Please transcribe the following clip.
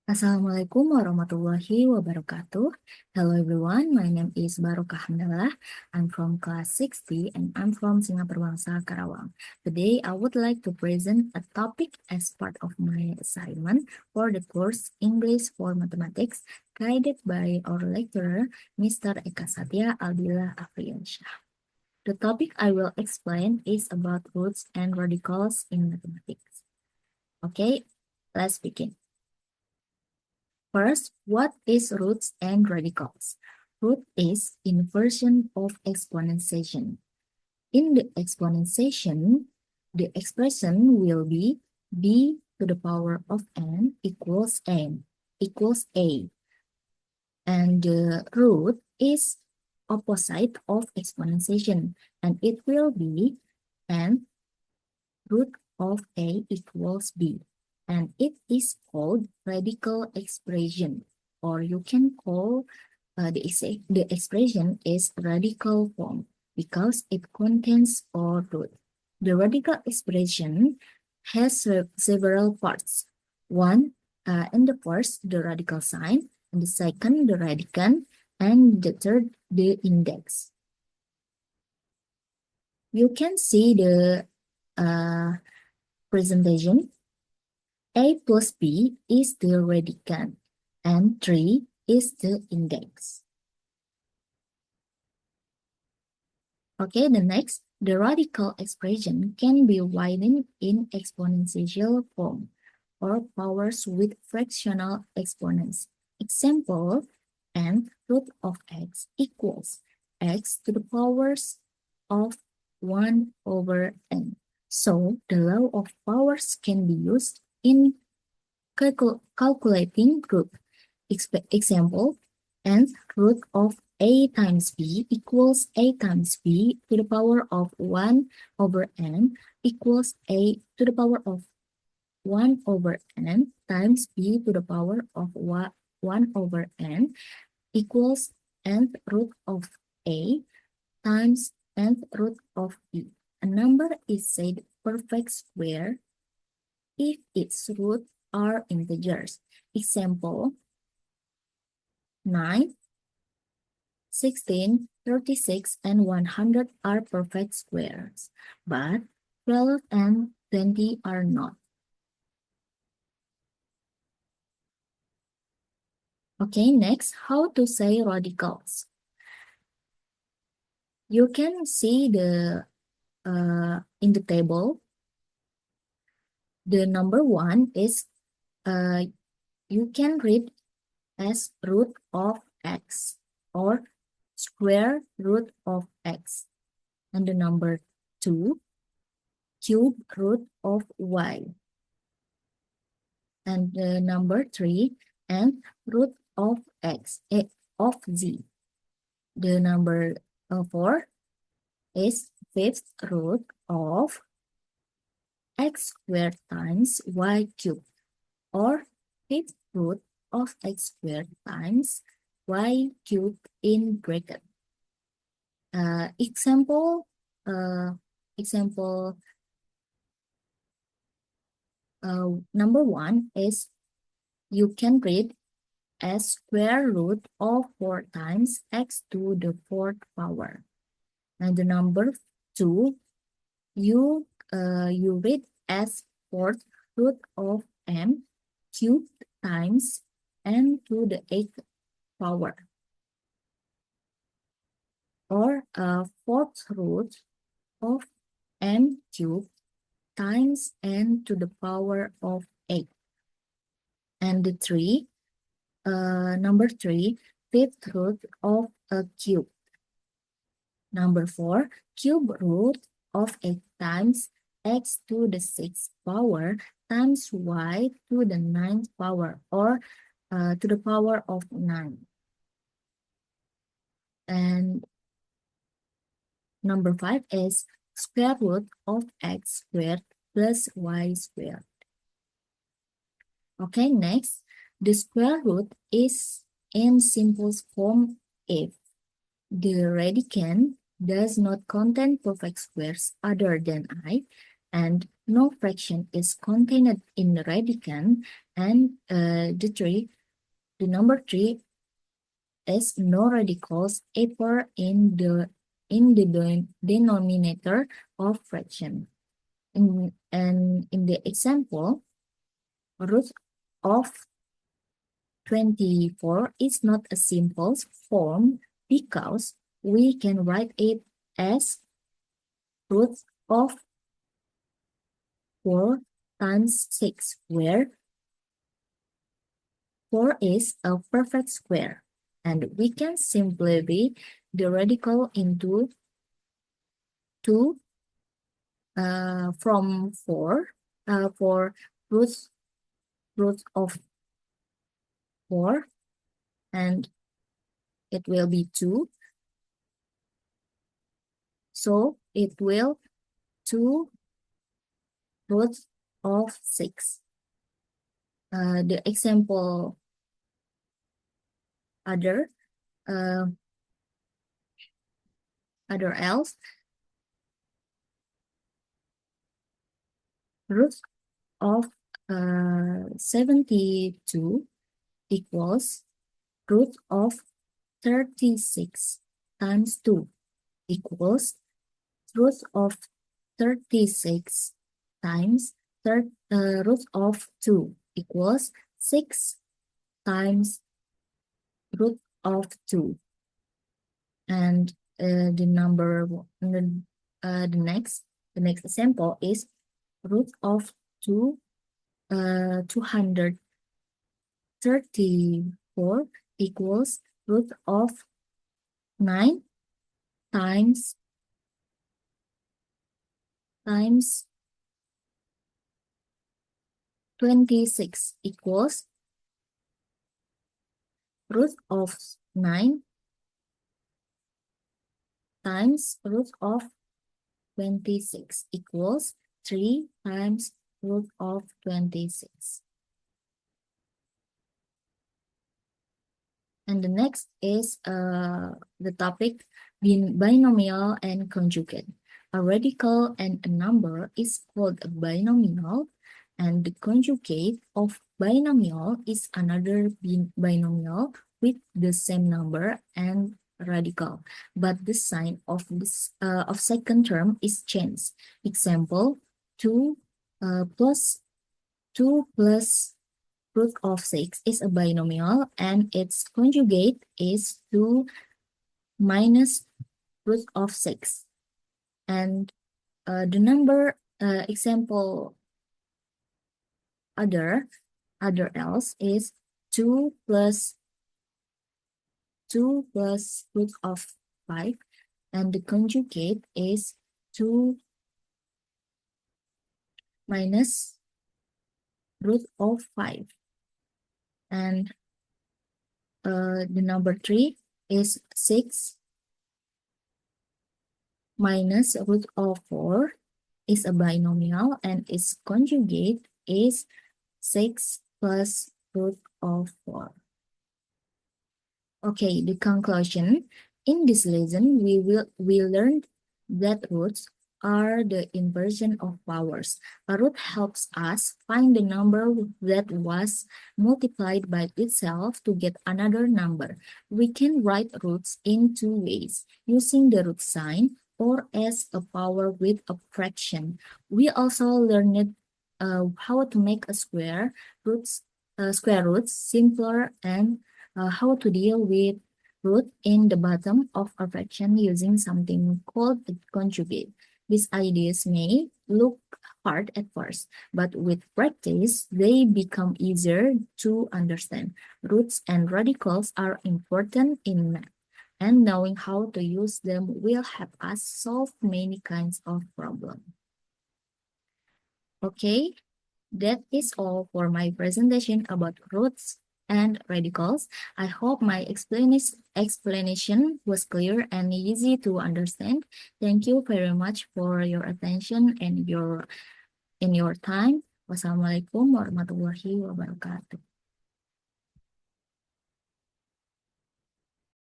Assalamualaikum warahmatullahi wabarakatuh. Hello everyone, my name is Barokah Hamdallah. I'm from class 60 and I'm from Singapura Bangsa, Karawang. Today, I would like to present a topic as part of my assignment for the course English for Mathematics, guided by our lecturer, Mr. Eka Satya Aldila Afriansyah. The topic I will explain is about roots and radicals in mathematics. Okay, let's begin. First, what is roots and radicals? Root is inversion of exponentiation. In the exponentiation, the expression will be b to the power of n equals a. And the root is opposite of exponentiation, and it will be n root of a equals b. And it is called radical expression, or you can call the expression is radical form because it contains a root. The radical expression has several parts. One, in the first, the radical sign, and the second, the radicand, and the third, the index. You can see the presentation. A plus B is the radicand, and 3 is the index. Okay, the next, the radical expression can be widened in exponential form or powers with fractional exponents. Example, n root of x equals x to the powers of 1 over n. So, the law of powers can be used in calculating group. Example, n root of a times b equals a times b to the power of 1 over n equals a to the power of 1 over n times b to the power of 1 over n equals nth root of a times nth root of b. A number is said perfect square if its roots are integers. Example, 9, 16, 36, and 100 are perfect squares, but 12 and 20 are not. Okay, next, how to say radicals. You can see in the table, the number 1 is, you can read as root of x or square root of x. And the number 2, cube root of y. And the number 3, nth root of x, of z. The number 4 is fifth root of x squared times y cubed, or fifth root of x squared times y cubed in bracket. Example number 1 is, you can read as square root of 4 times x to the 4th power. And the number 2, you read as 4th root of m cubed times n to the 8th power, or 4th root of m cubed times n to the power of 8. And the 3, number 3, fifth root of a cube. Number 4, cube root of 8 times x to the 6th power times y to the 9th power, or to the power of 9. And number 5 is square root of x squared plus y squared. Okay, next, the square root is in simplest form if the radicand does not contain perfect squares other than I, and no fraction is contained in the radicand, and the number 3 is no radicals appear in the denominator of fraction. And in the example, root of 24 is not a simple form because we can write it as root of 4 times 6, where 4 is a perfect square. And we can simplify the radical into 2 from 4 for root of 4, and it will be 2. So it will 2 root of 6. The example other else, root of 72 equals root of 36 times 2 equals root of 36 times root of 2 equals 6 times root of 2. And the next example is root of 234 equals root of 9 times 26 equals root of 9 times root of 26 equals 3 times root of 26. And the next is the topic binomial and conjugate. A radical and a number is called a binomial, and the conjugate of binomial is another binomial with the same number and radical, but the sign of this of second term is changed. Example: 2 plus root of 6 is a binomial, and its conjugate is 2 minus root of 6. And the number example other else is 2 plus root of 5, and the conjugate is 2 minus root of 5. And the number 3 is 6 minus root of 4 is a binomial, and its conjugate is 6 plus root of 4. Okay, the conclusion. In this lesson, we learned that roots are the inversion of powers. A root helps us find the number that was multiplied by itself to get another number. We can write roots in two ways, using the root sign or as a power with a fraction. We also learned how to make a square roots, simpler, and how to deal with root in the bottom of a fraction using something called a conjugate. These ideas may look hard at first, but with practice, they become easier to understand. Roots and radicals are important in math, and knowing how to use them will help us solve many kinds of problems. Okay, that is all for my presentation about roots and radicals. I hope my explanation was clear and easy to understand. Thank you very much for your attention and your time. Wassalamualaikum warahmatullahi wabarakatuh.